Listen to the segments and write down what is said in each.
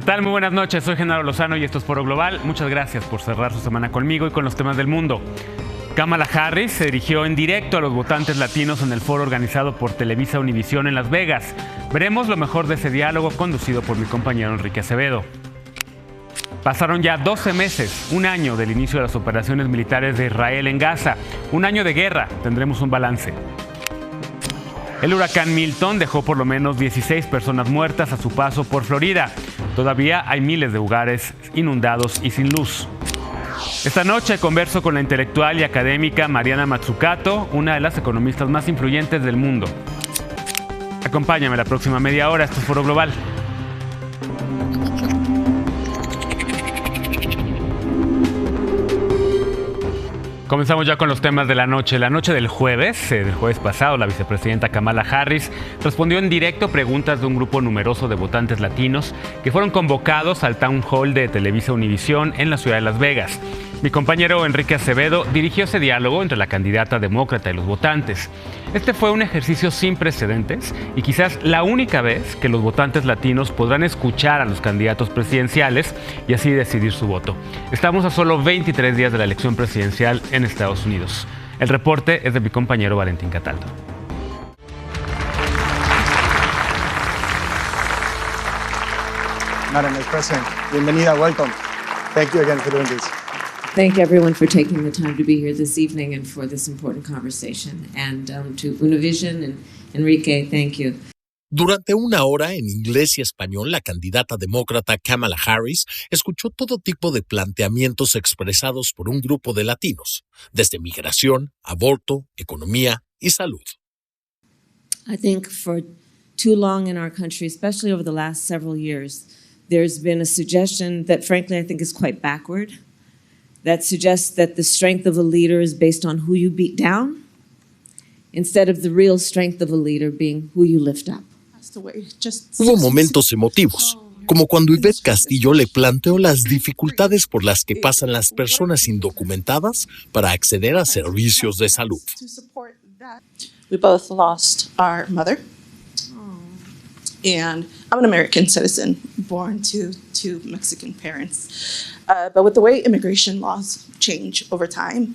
¿Qué tal? Muy buenas noches, soy Genaro Lozano y esto es Foro Global. Muchas gracias por cerrar su semana conmigo y con los temas del mundo. Kamala Harris se dirigió en directo a los votantes latinos en el foro organizado por Televisa Univisión en Las Vegas. Veremos lo mejor de ese diálogo conducido por mi compañero Enrique Acevedo. Pasaron ya 12 meses, un año del inicio de las operaciones militares de Israel en Gaza. Un año de guerra, tendremos un balance. El huracán Milton dejó por lo menos 16 personas muertas a su paso por Florida. Todavía hay miles de hogares inundados y sin luz. Esta noche converso con la intelectual y académica Mariana Mazzucato, una de las economistas más influyentes del mundo. Acompáñame la próxima media hora, esto es Foro Global. Comenzamos ya con los temas de la noche. La noche del jueves pasado, la vicepresidenta Kamala Harris respondió en directo preguntas de un grupo numeroso de votantes latinos que fueron convocados al Town Hall de Televisa Univisión en la ciudad de Las Vegas. Mi compañero Enrique Acevedo dirigió ese diálogo entre la candidata demócrata y los votantes. Este fue un ejercicio sin precedentes y quizás la única vez que los votantes latinos podrán escuchar a los candidatos presidenciales y así decidir su voto. Estamos a solo 23 días de la elección presidencial en Estados Unidos. El reporte es de mi compañero Valentín Cataldo. Madam President, bienvenida, welcome. Thank you again for doing this. Thank everyone for taking the time to be here this evening and for this important conversation. And to Univision and Enrique, thank you. Durante una hora en inglés y español, la candidata demócrata Kamala Harris escuchó todo tipo de planteamientos expresados por un grupo de latinos, desde migración, aborto, economía y salud. I think for too long in our country, especially over the last several years, there's been a suggestion that frankly I think is quite backward, that suggests that the strength of a leader is based on who you beat down, instead of the real strength of a leader being who you lift up. Hubo momentos emotivos, como cuando Ivette Castillo le planteó las dificultades por las que pasan las personas indocumentadas para acceder a servicios de salud. We both lost our mother, and I'm an American citizen born to two Mexican parents. But with the way immigration laws change over time,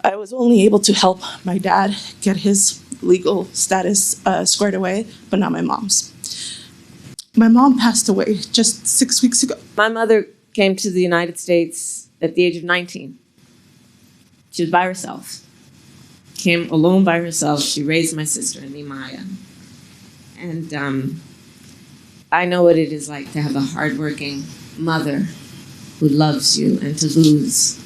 I was only able to help my dad get his legal status squared away, but not my mom's. My mom passed away just 6 weeks ago. My mother came to the United States at the age of 19. She was by herself. Came alone by herself. She raised my sister, Nmas. And I know what it is like to have a hardworking mother who loves you and to lose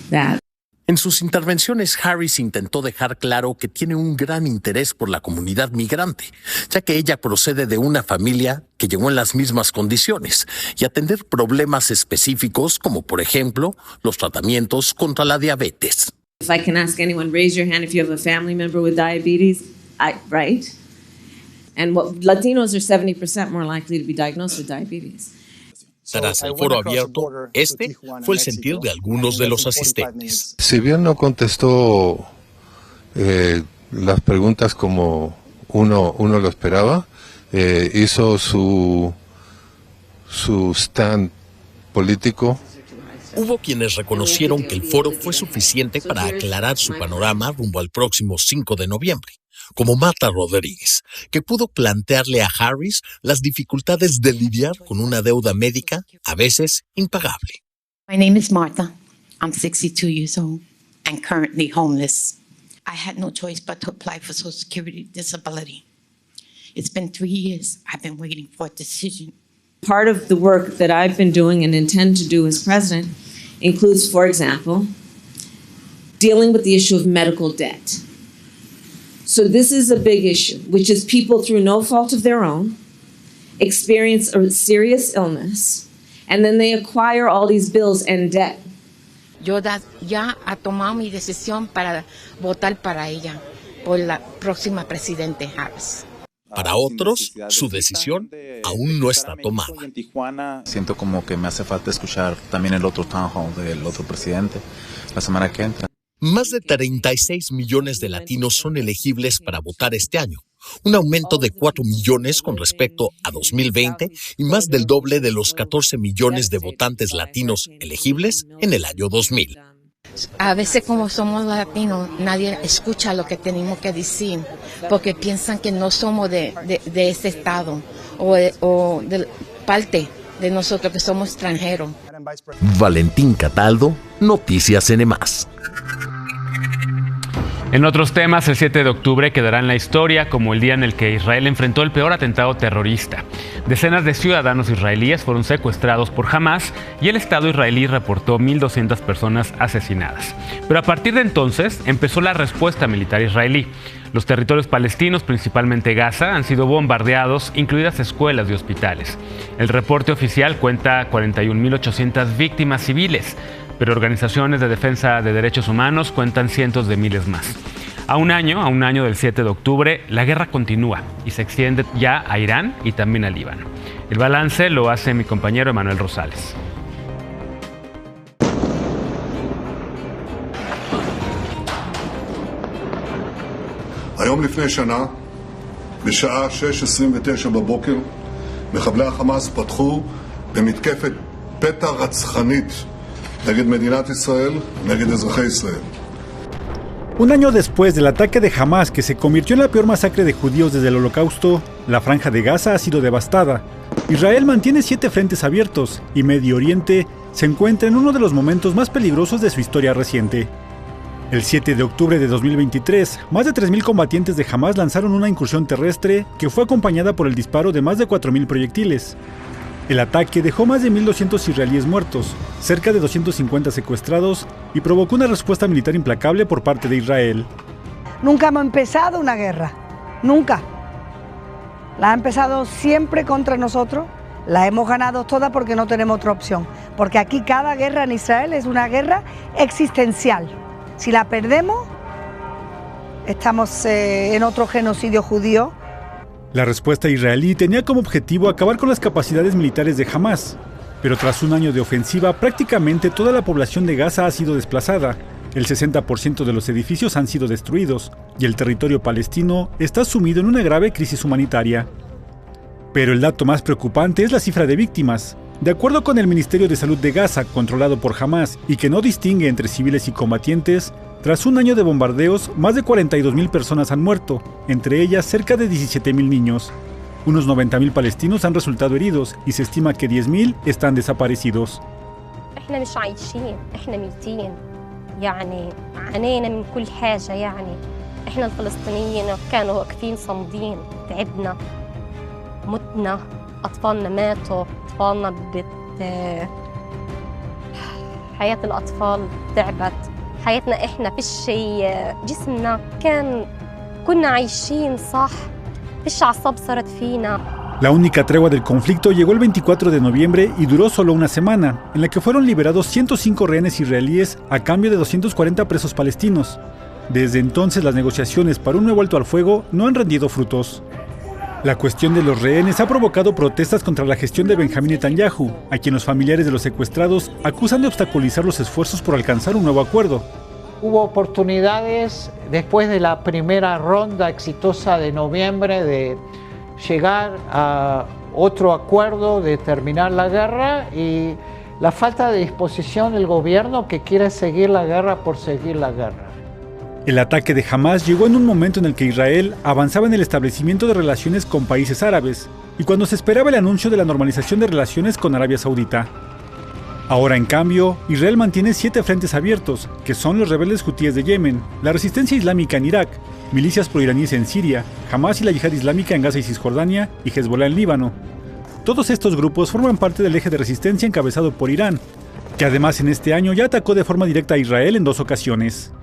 that. En sus intervenciones, Harris intentó dejar claro que tiene un gran interés por la comunidad migrante, ya que ella procede de una familia que llegó en las mismas condiciones, y atender problemas específicos como, por ejemplo, los tratamientos contra la diabetes. If I can ask anyone, raise your hand if you have a family member with diabetes, right? And Latinos are 70% more likely to be diagnosed with diabetes. Tras el foro abierto, este fue el sentir de algunos de los asistentes. Si bien no contestó las preguntas como uno lo esperaba, hizo su stand político. Hubo quienes reconocieron que el foro fue suficiente para aclarar su panorama rumbo al próximo 5 de noviembre, como Marta Rodríguez, que pudo plantearle a Harris las dificultades de lidiar con una deuda médica a veces impagable. My name is Martha. I'm 62 years old and currently homeless. I had no choice but to apply for Social Security disability. It's been 3 years. I've been waiting for a decision. Part of the work that I've been doing and intend to do as president includes, for example, dealing with the issue of medical debt. So this is a big issue, which is people through no fault of their own experience a serious illness and then they acquire all these bills and debt. Yo ya ha tomado mi decisión para votar para ella, por la próxima presidente Harris. Para otros, su decisión aún no está tomada. Siento como que me hace falta escuchar también el otro town hall del otro presidente la semana que entra. Más de 36 millones de latinos son elegibles para votar este año, un aumento de 4 millones con respecto a 2020 y más del doble de los 14 millones de votantes latinos elegibles en el año 2000. A veces como somos latinos, nadie escucha lo que tenemos que decir, porque piensan que no somos de ese estado o de parte de nosotros que somos extranjeros. Valentín Cataldo, Noticias Nmas. En otros temas, el 7 de octubre quedará en la historia como el día en el que Israel enfrentó el peor atentado terrorista. Decenas de ciudadanos israelíes fueron secuestrados por Hamás y el Estado israelí reportó 1.200 personas asesinadas. Pero a partir de entonces empezó la respuesta militar israelí. Los territorios palestinos, principalmente Gaza, han sido bombardeados, incluidas escuelas y hospitales. El reporte oficial cuenta 41.800 víctimas civiles, pero organizaciones de defensa de derechos humanos cuentan cientos de miles más. A un año del 7 de octubre, la guerra continúa y se extiende ya a Irán y también a Líbano. El balance lo hace mi compañero Emanuel Rosales. היום לפני שנה, בשעה 6:29 בבוקר, מחבלי החמאס פתחו במתקפת פתע רצחנית נגד מדינת ישראל, נגד אזרחי ישראל. Un año después del ataque de Hamás, que se convirtió en la peor masacre de judíos desde el Holocausto, la franja de Gaza ha sido devastada. Israel mantiene 7 frentes abiertos y Medio Oriente se encuentra en uno de los momentos más peligrosos de su historia reciente. El 7 de octubre de 2023, más de 3.000 combatientes de Hamás lanzaron una incursión terrestre que fue acompañada por el disparo de más de 4.000 proyectiles. El ataque dejó más de 1.200 israelíes muertos, cerca de 250 secuestrados y provocó una respuesta militar implacable por parte de Israel. Nunca hemos empezado una guerra, nunca. La ha empezado siempre contra nosotros, la hemos ganado todas porque no tenemos otra opción. Porque aquí cada guerra en Israel es una guerra existencial. Si la perdemos, estamos en otro genocidio judío. La respuesta israelí tenía como objetivo acabar con las capacidades militares de Hamás, pero tras un año de ofensiva, prácticamente toda la población de Gaza ha sido desplazada, el 60% de los edificios han sido destruidos y el territorio palestino está sumido en una grave crisis humanitaria. Pero el dato más preocupante es la cifra de víctimas. De acuerdo con el Ministerio de Salud de Gaza, controlado por Hamás y que no distingue entre civiles y combatientes, tras un año de bombardeos, más de 42.000 personas han muerto, entre ellas cerca de 17.000 niños. Unos 90.000 palestinos han resultado heridos y se estima que 10.000 están desaparecidos. حياتنا احنا فيش شيء جسمنا كنا عايشين صح فيش اعصاب صارت فينا. La única tregua del conflicto llegó el 24 de noviembre y duró solo una semana, en la que fueron liberados 105 rehenes israelíes a cambio de 240 presos palestinos. Desde entonces las negociaciones para un nuevo alto al fuego no han rendido frutos. La cuestión de los rehenes ha provocado protestas contra la gestión de Benjamín Netanyahu, a quien los familiares de los secuestrados acusan de obstaculizar los esfuerzos por alcanzar un nuevo acuerdo. Hubo oportunidades después de la primera ronda exitosa de noviembre de llegar a otro acuerdo, de terminar la guerra, y la falta de disposición del gobierno que quiere seguir la guerra por seguir la guerra. El ataque de Hamás llegó en un momento en el que Israel avanzaba en el establecimiento de relaciones con países árabes y cuando se esperaba el anuncio de la normalización de relaciones con Arabia Saudita. Ahora, en cambio, Israel mantiene 7 frentes abiertos, que son los rebeldes hutíes de Yemen, la resistencia islámica en Irak, milicias proiraníes en Siria, Hamás y la Yihad Islámica en Gaza y Cisjordania y Hezbollah en Líbano. Todos estos grupos forman parte del eje de resistencia encabezado por Irán, que además en este año ya atacó de forma directa a Israel en 2 ocasiones.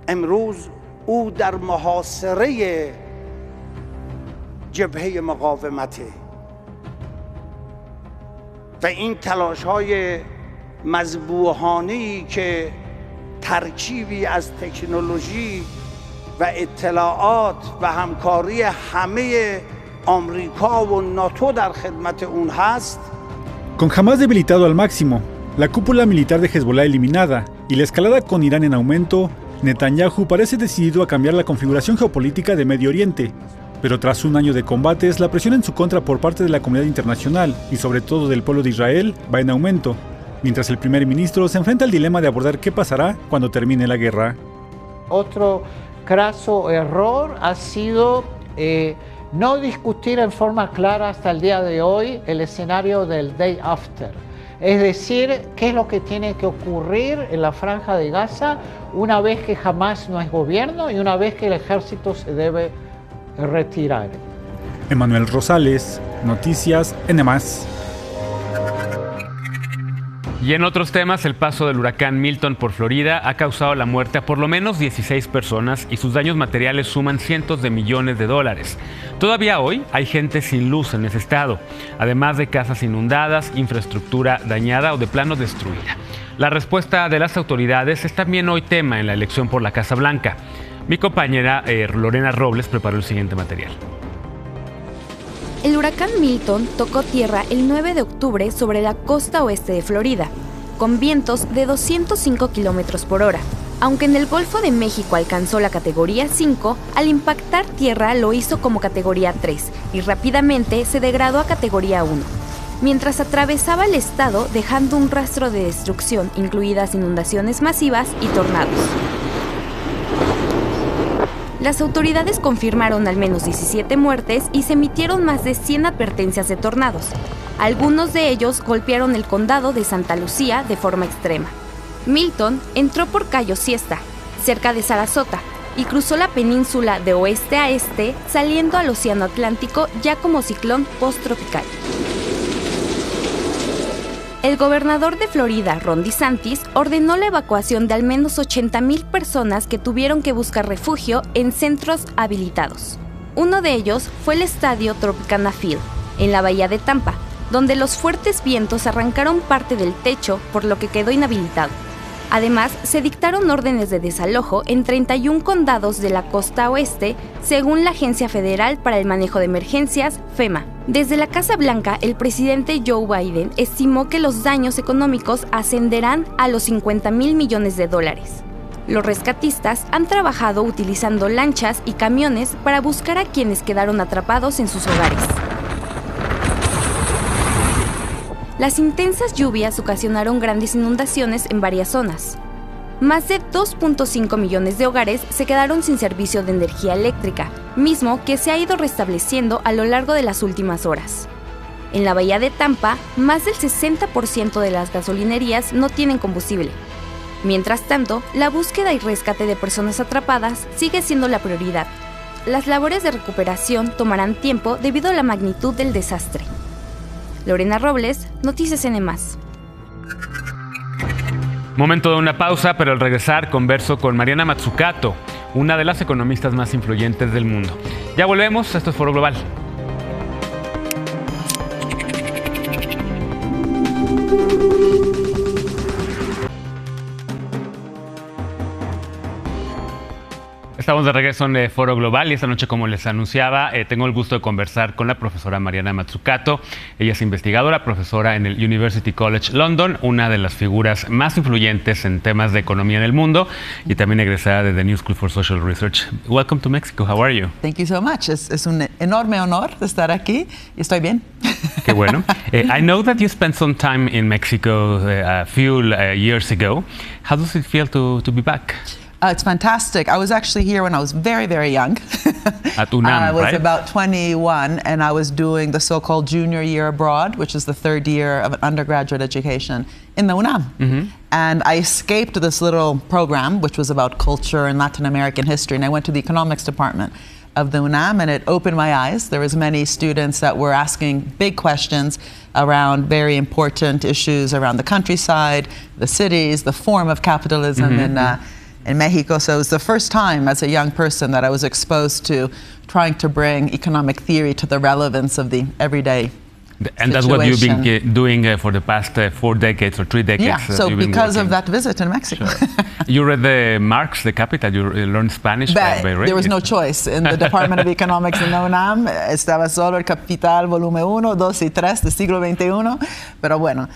امروز او در محاصره جبهه مقاومته و این تلاش‌های مذبوحانه‌ای که ترکیبی از تکنولوژی و اطلاعات و همکاری همه آمریکا و ناتو در خدمت اون هست. Con Hamás debilitado al máximo, la cúpula militar de Hezbollah eliminada y la escalada con Irán en aumento, Netanyahu parece decidido a cambiar la configuración geopolítica de Medio Oriente. Pero tras un año de combates, la presión en su contra por parte de la comunidad internacional y sobre todo del pueblo de Israel va en aumento, mientras el primer ministro se enfrenta al dilema de abordar qué pasará cuando termine la guerra. Otro craso error ha sido no discutir en forma clara hasta el día de hoy el escenario del day after. Es decir, qué es lo que tiene que ocurrir en la franja de Gaza una vez que Hamás no es gobierno y una vez que el ejército se debe retirar. Emanuel Rosales, Noticias Nmas. Y en otros temas, el paso del huracán Milton por Florida ha causado la muerte a por lo menos 16 personas y sus daños materiales suman cientos de millones de dólares. Todavía hoy hay gente sin luz en ese estado, además de casas inundadas, infraestructura dañada o de plano destruida. La respuesta de las autoridades es también hoy tema en la elección por la Casa Blanca. Mi compañera Lorena Robles preparó el siguiente material. El huracán Milton tocó tierra el 9 de octubre sobre la costa oeste de Florida, con vientos de 205 kilómetros por hora. Aunque en el Golfo de México alcanzó la categoría 5, al impactar tierra lo hizo como categoría 3 y rápidamente se degradó a categoría 1. Mientras atravesaba el estado dejando un rastro de destrucción, incluidas inundaciones masivas y tornados. Las autoridades confirmaron al menos 17 muertes y se emitieron más de 100 advertencias de tornados. Algunos de ellos golpearon el condado de Santa Lucía de forma extrema. Milton entró por Cayo Siesta, cerca de Sarasota, y cruzó la península de oeste a este, saliendo al Océano Atlántico ya como ciclón posttropical. El gobernador de Florida, Ron DeSantis, ordenó la evacuación de al menos 80,000 personas que tuvieron que buscar refugio en centros habilitados. Uno de ellos fue el estadio Tropicana Field, en la bahía de Tampa, donde los fuertes vientos arrancaron parte del techo, por lo que quedó inhabilitado. Además, se dictaron órdenes de desalojo en 31 condados de la costa oeste, según la Agencia Federal para el Manejo de Emergencias, FEMA. Desde la Casa Blanca, el presidente Joe Biden estimó que los daños económicos ascenderán a los 50,000 millones de dólares. Los rescatistas han trabajado utilizando lanchas y camiones para buscar a quienes quedaron atrapados en sus hogares. Las intensas lluvias ocasionaron grandes inundaciones en varias zonas. Más de 2.5 millones de hogares se quedaron sin servicio de energía eléctrica, mismo que se ha ido restableciendo a lo largo de las últimas horas. En la bahía de Tampa, más del 60% de las gasolinerías no tienen combustible. Mientras tanto, la búsqueda y rescate de personas atrapadas sigue siendo la prioridad. Las labores de recuperación tomarán tiempo debido a la magnitud del desastre. Lorena Robles, Noticias Nmas. Momento de una pausa, pero al regresar converso con Mariana Mazzucato, una de las economistas más influyentes del mundo. Ya volvemos, esto es Foro Global. Estamos de regreso en Foro Global y esta noche, como les anunciaba, tengo el gusto de conversar con la profesora Mariana Mazzucato. Ella es investigadora, profesora en el University College London, una de las figuras más influyentes en temas de economía en el mundo y también egresada de The New School for Social Research. Welcome to Mexico. How are you? Thank you so much. Es un enorme honor estar aquí y estoy bien. Qué bueno. I know that you spent some time in Mexico a few years ago. How does it feel to be back? It's fantastic. I was actually here when I was very, very young. At UNAM, I was right? about 21, and I was doing the so-called junior year abroad, which is the third year of an undergraduate education in the UNAM. Mm-hmm. And I escaped this little program, which was about culture and Latin American history, and I went to the economics department of the UNAM, and it opened my eyes. There was many students that were asking big questions around very important issues around the countryside, the cities, the form of capitalism in Mexico. So it was the first time as a young person that I was exposed to trying to bring economic theory to the relevance of the everyday And that's what you've been doing for the past 4 decades or 3 decades. Yeah, so because of that visit in Mexico. Sure. You read the Marx, The Capital, you learned Spanish by radio. There was no choice. In the Department of Economics in the UNAM estaba solo el Capital volumen 1, 2 y 3 del siglo XXI. Pero bueno,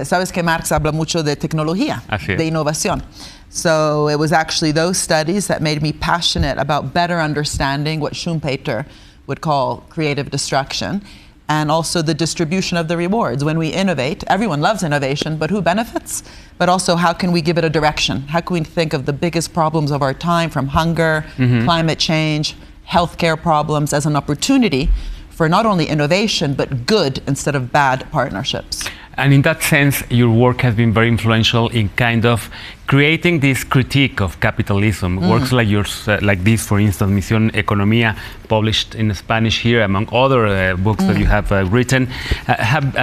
sabes que Marx habla mucho de tecnología, de innovación. So it was actually those studies that made me passionate about better understanding what Schumpeter would call creative destruction, and also the distribution of the rewards. When we innovate, everyone loves innovation, but who benefits? But also, how can we give it a direction? How can we think of the biggest problems of our time, from hunger, climate change, healthcare problems, as an opportunity for not only innovation, but good instead of bad partnerships? And in that sense, your work has been very influential in kind of creating this critique of capitalism. Works like yours, like this, for instance, Misión Economía, published in Spanish here, among other books that you have written, have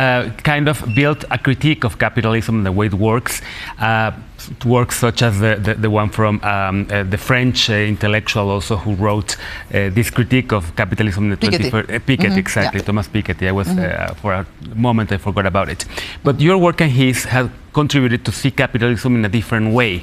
kind of built a critique of capitalism and the way it works. Works such as the one from the French intellectual also, who wrote this critique of capitalism in the 21st... Piketty, exactly, yeah. Thomas Piketty. I was, for a moment, I forgot about it. But your work and his have contributed to see capitalism in a different way.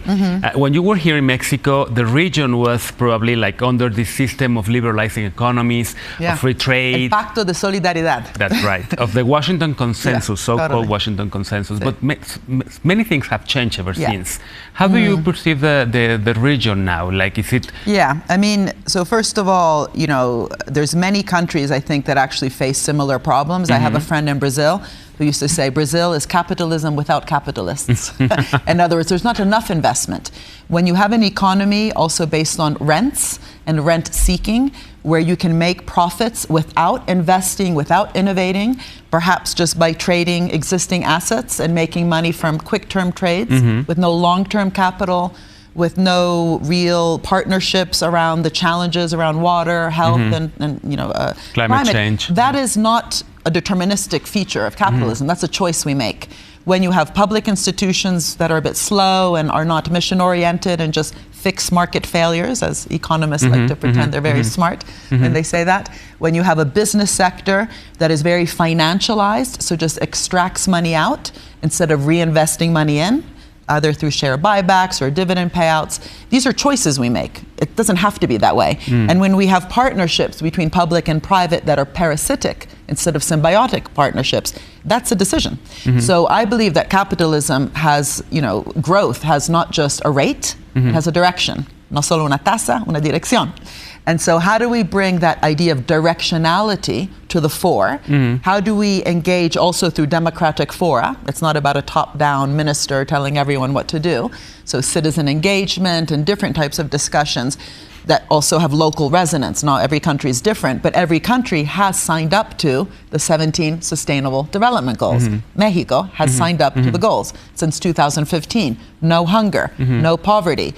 When you were here in Mexico, the region was probably like under this system of liberalizing economies, of free trade. El Pacto de Solidaridad. That's right, of the Washington Consensus, so-called Washington Consensus. But many things have changed ever since. How do you perceive the region now? Like, is it... Yeah, I mean, so first of all, you know, there's many countries, I think, that actually face similar problems. I have a friend in Brazil who used to say, Brazil is capitalism without capitalists. In other words, there's not enough investment. When you have an economy also based on rents and rent seeking, where you can make profits without investing, without innovating, perhaps just by trading existing assets and making money from quick-term trades with no long-term capital, with no real partnerships around the challenges around water, health, and you know, climate change. That is not a deterministic feature of capitalism. That's a choice we make. When you have public institutions that are a bit slow and are not mission-oriented and just fix market failures, as economists like to pretend they're very smart when they say that. When you have a business sector that is very financialized, so just extracts money out instead of reinvesting money in, either through share buybacks or dividend payouts. These are choices we make. It doesn't have to be that way. And when we have partnerships between public and private that are parasitic instead of symbiotic partnerships, that's a decision. So I believe that capitalism has, you know, growth has not just a rate, it has a direction. No solo una tasa, una dirección. And so how do we bring that idea of directionality to the fore? How do we engage also through democratic fora? It's not about a top-down minister telling everyone what to do. So citizen engagement and different types of discussions that also have local resonance. Not every country is different, but every country has signed up to the 17 Sustainable Development Goals. Mexico has signed up to the goals since 2015. No hunger, no poverty,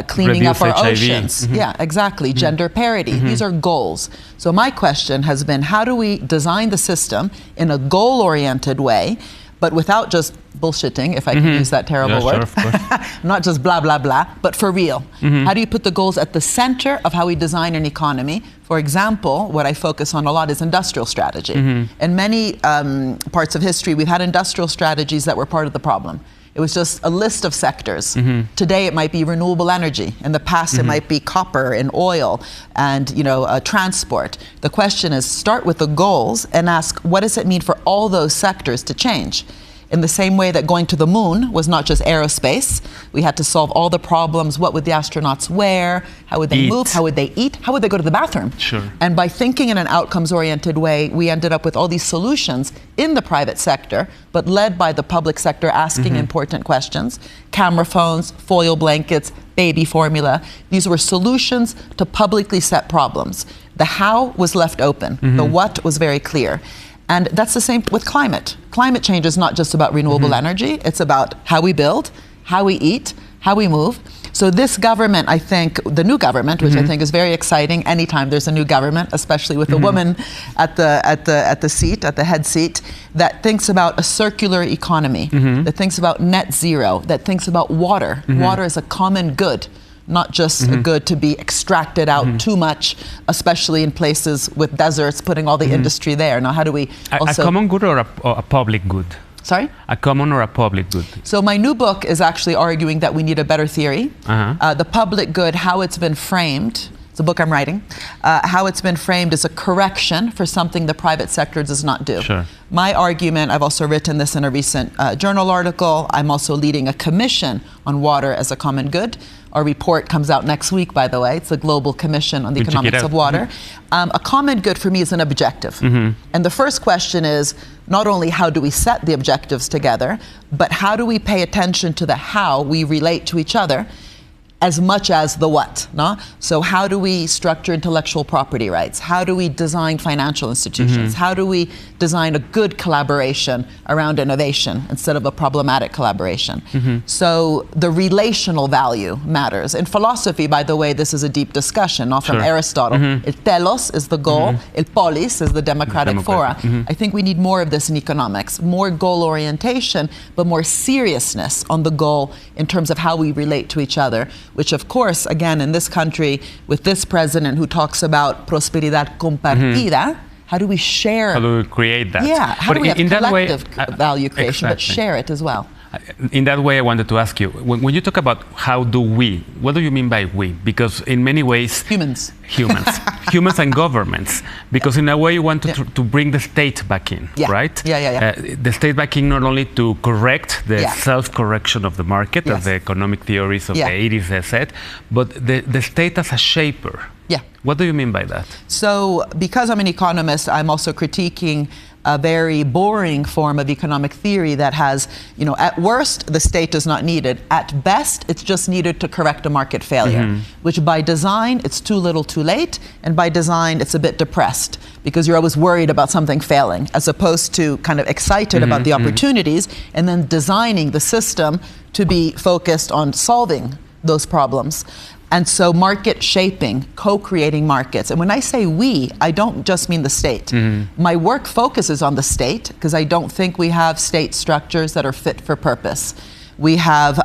cleaning up our oceans. Yeah, exactly. Gender parity. These are goals. So my question has been, how do we design the system in a goal-oriented way, but without just bullshitting, if I can use that terrible word. Sure, of course. Not just blah, blah, blah, but for real. How do you put the goals at the center of how we design an economy? For example, what I focus on a lot is industrial strategy. In many parts of history, we've had industrial strategies that were part of the problem. It was just a list of sectors. Today, it might be renewable energy. In the past, it might be copper and oil and, you know, transport. The question is, start with the goals and ask, what does it mean for all those sectors to change? In the same way that going to the moon was not just aerospace, we had to solve all the problems. What would the astronauts wear? How would they move? How would they eat? How would they go to the bathroom? And by thinking in an outcomes-oriented way, we ended up with all these solutions in the private sector, but led by the public sector asking important questions. Camera phones, foil blankets, baby formula. These were solutions to publicly set problems. The how was left open. The what was very clear. And that's the same with climate. Climate change is not just about renewable energy. It's about how we build, how we eat, how we move. So this government, I think, the new government, which I think is very exciting anytime there's a new government, especially with a woman at the seat, at the head seat, that thinks about a circular economy, that thinks about net zero, that thinks about water. Water is a common good, not just a good to be extracted out too much, especially in places with deserts, putting all the industry there. Now, how do we also... A common good or a public good? Sorry? A common or a public good? So my new book is actually arguing that we need a better theory. The public good, how it's been framed, It's a book I'm writing. How it's been framed as a correction for something the private sector does not do. Sure. My argument, I've also written this in a recent journal article. I'm also leading a commission on water as a common good. Our report comes out next week, by the way. It's a global commission on the economics of water. A common good for me is an objective. And the first question is not only how do we set the objectives together, but how do we pay attention to the how we relate to each other as much as the what, no? So how do we structure intellectual property rights? How do we design financial institutions? How do we design a good collaboration around innovation instead of a problematic collaboration? So the relational value matters. In philosophy, by the way, this is a deep discussion, not from Aristotle. El telos is the goal, el polis is the democratic fora. I think we need more of this in economics, more goal orientation, but more seriousness on the goal in terms of how we relate to each other, which of course, again, in this country, with this president who talks about prosperidad compartida, how do we share? How do we create that? Yeah, how do we have collective value creation, but share it as well? In that way, I wanted to ask you, when you talk about how do we, what do you mean by we? Because in many ways... Humans and governments. Because in a way, you want to bring the state back in, right? The state back in not only to correct the self-correction of the market, as the economic theories of the 80s said, but the state as a shaper. What do you mean by that? So, because I'm an economist, I'm also critiquing a very boring form of economic theory that has, you know, at worst, the state is not needed. At best, it's just needed to correct a market failure, which by design, it's too little too late, and by design, it's a bit depressed because you're always worried about something failing, as opposed to kind of excited about the opportunities and then designing the system to be focused on solving those problems. And so market shaping, co-creating markets. And when I say we, I don't just mean the state. My work focuses on the state because I don't think we have state structures that are fit for purpose. We have,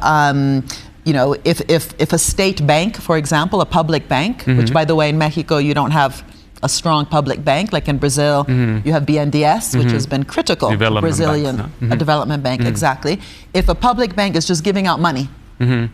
you know, if a state bank, for example, a public bank, which by the way, in Mexico, you don't have a strong public bank, like in Brazil, you have BNDES, which has been critical to Brazilian development bank, exactly. If a public bank is just giving out money,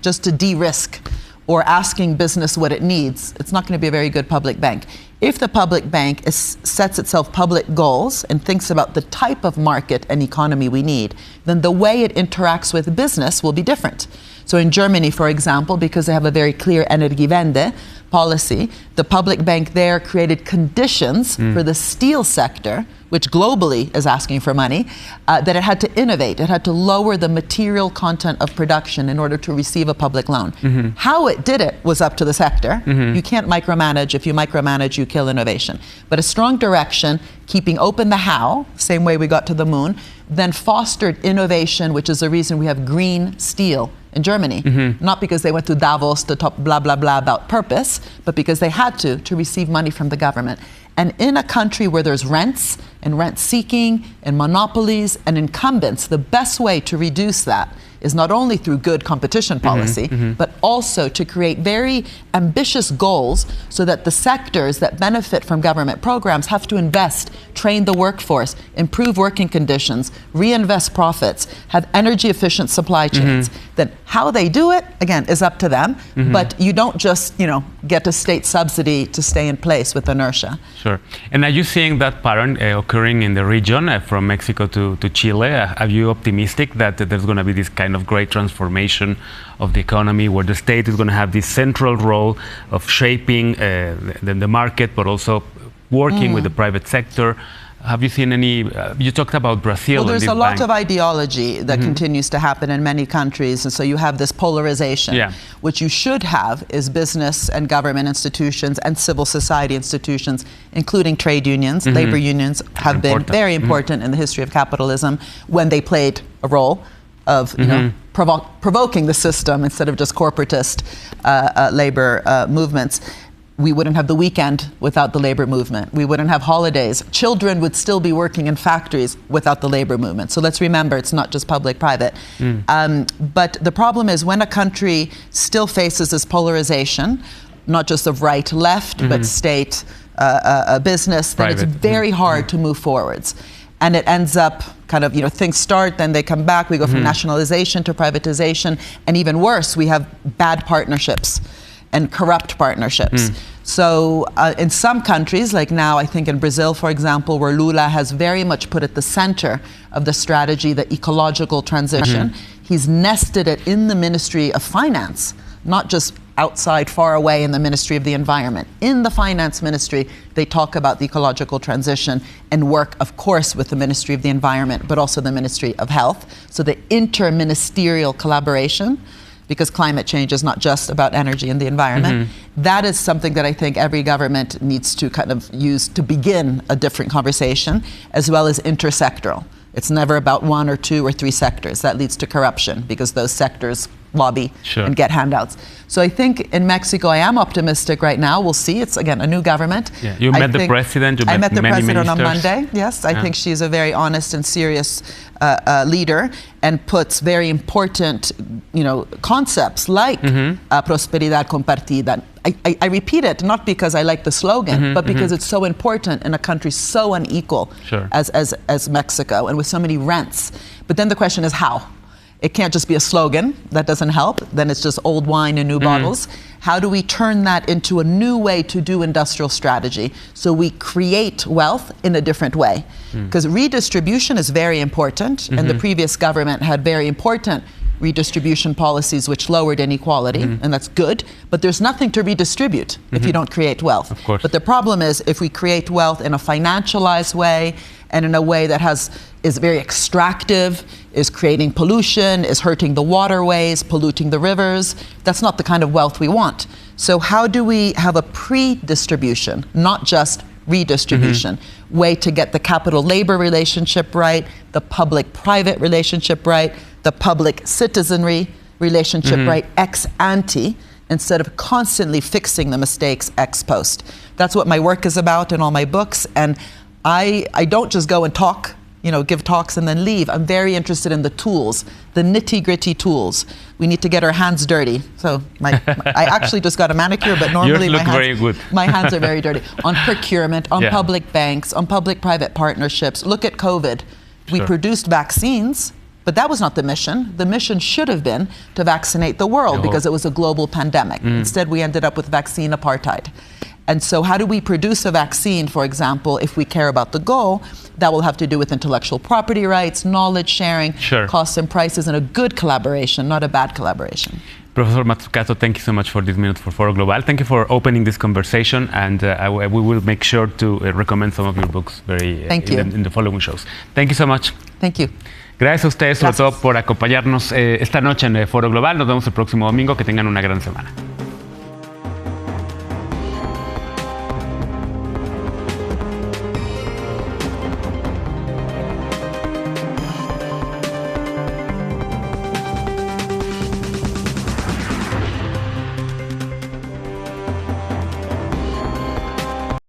just to de-risk, or asking business what it needs, it's not going to be a very good public bank. If the public bank sets itself public goals and thinks about the type of market and economy we need, then the way it interacts with business will be different. So in Germany, for example, because they have a very clear Energiewende policy, the public bank there created conditions for the steel sector, which globally is asking for money, that it had to innovate. It had to lower the material content of production in order to receive a public loan. How it did it was up to the sector. You can't micromanage. If you micromanage, you kill innovation. But a strong direction, keeping open the how, same way we got to the moon, then fostered innovation, which is the reason we have green steel in Germany. Not because they went to Davos to talk blah, blah, blah about purpose, but because they had to receive money from the government. And in a country where there's rents and rent seeking and monopolies and incumbents, the best way to reduce that is not only through good competition policy, but also to create very ambitious goals so that the sectors that benefit from government programs have to invest, train the workforce, improve working conditions, reinvest profits, have energy efficient supply chains. Then how they do it, again, is up to them, but you don't just, you know, get a state subsidy to stay in place with inertia. Sure. And are you seeing that pattern occurring in the region from Mexico to Chile? Are you optimistic that there's going to be this kind of great transformation of the economy where the state is going to have this central role of shaping the market, but also working with the private sector? Have you seen any, you talked about Brazil. Well, there's a lot of ideology that continues to happen in many countries, and so you have this polarization. What you should have is business and government institutions and civil society institutions, including trade unions. Labor unions have been very important in the history of capitalism when they played a role of, you know, provoking the system instead of just corporatist labor movements. We wouldn't have the weekend without the labor movement. We wouldn't have holidays. Children would still be working in factories without the labor movement. So let's remember, it's not just public-private. But the problem is when a country still faces this polarization, not just of right-left, but state, business, then it's very hard to move forwards. And it ends up kind of, you know, things start, then they come back. We go from nationalization to privatization. And even worse, we have bad partnerships and corrupt partnerships. So in some countries, like now I think in Brazil, for example, where Lula has very much put at the center of the strategy the ecological transition, he's nested it in the Ministry of Finance, not just outside, far away in the Ministry of the Environment. In the Finance Ministry, they talk about the ecological transition and work, of course, with the Ministry of the Environment, but also the Ministry of Health. So the interministerial collaboration, because climate change is not just about energy and the environment. That is something that I think every government needs to kind of use to begin a different conversation, as well as intersectoral. It's never about one or two or three sectors. That leads to corruption because those sectors lobby and get handouts. So I think in Mexico, I am optimistic right now. We'll see. It's, again, a new government. Yeah. You met the president. I met the president ministers. on Monday. Yes, I think she's a very honest and serious leader and puts very important, concepts like prosperidad compartida. I repeat it not because I like the slogan, but because it's so important in a country so unequal as Mexico and with so many rents. But then the question is how? It can't just be a slogan. That doesn't help. Then it's just old wine in new bottles. How do we turn that into a new way to do industrial strategy so we create wealth in a different way? Because redistribution is very important, and the previous government had very important redistribution policies which lowered inequality, and that's good, but there's nothing to redistribute if you don't create wealth. Of course. But the problem is if we create wealth in a financialized way and in a way that is very extractive, is creating pollution, is hurting the waterways, polluting the rivers, that's not the kind of wealth we want. So how do we have a pre-distribution, not just redistribution, way to get the capital-labor relationship right, the public-private relationship right, the public-citizenry relationship right, ex ante, instead of constantly fixing the mistakes ex post. That's what my work is about in all my books, and I don't just go and talk, give talks and then leave. I'm very interested in the tools, the nitty-gritty tools. We need to get our hands dirty. So I actually just got a manicure, but normally my hands are very dirty. On procurement, on public banks, on public-private partnerships. Look at COVID. We produced vaccines, but that was not the mission. The mission should have been to vaccinate the world because it was a global pandemic. Instead, we ended up with vaccine apartheid. And so how do we produce a vaccine, for example, if we care about the goal? That will have to do with intellectual property rights, knowledge sharing, costs and prices, and a good collaboration, not a bad collaboration. Professor Mazzucato, thank you so much for this minute for Foro Global. Thank you for opening this conversation, and we will make sure to recommend some of your books in the following shows. Thank you so much. Thank you. Gracias a ustedes, sobre todo, por acompañarnos esta noche en Foro Global. Nos vemos el próximo domingo. Que tengan una gran semana.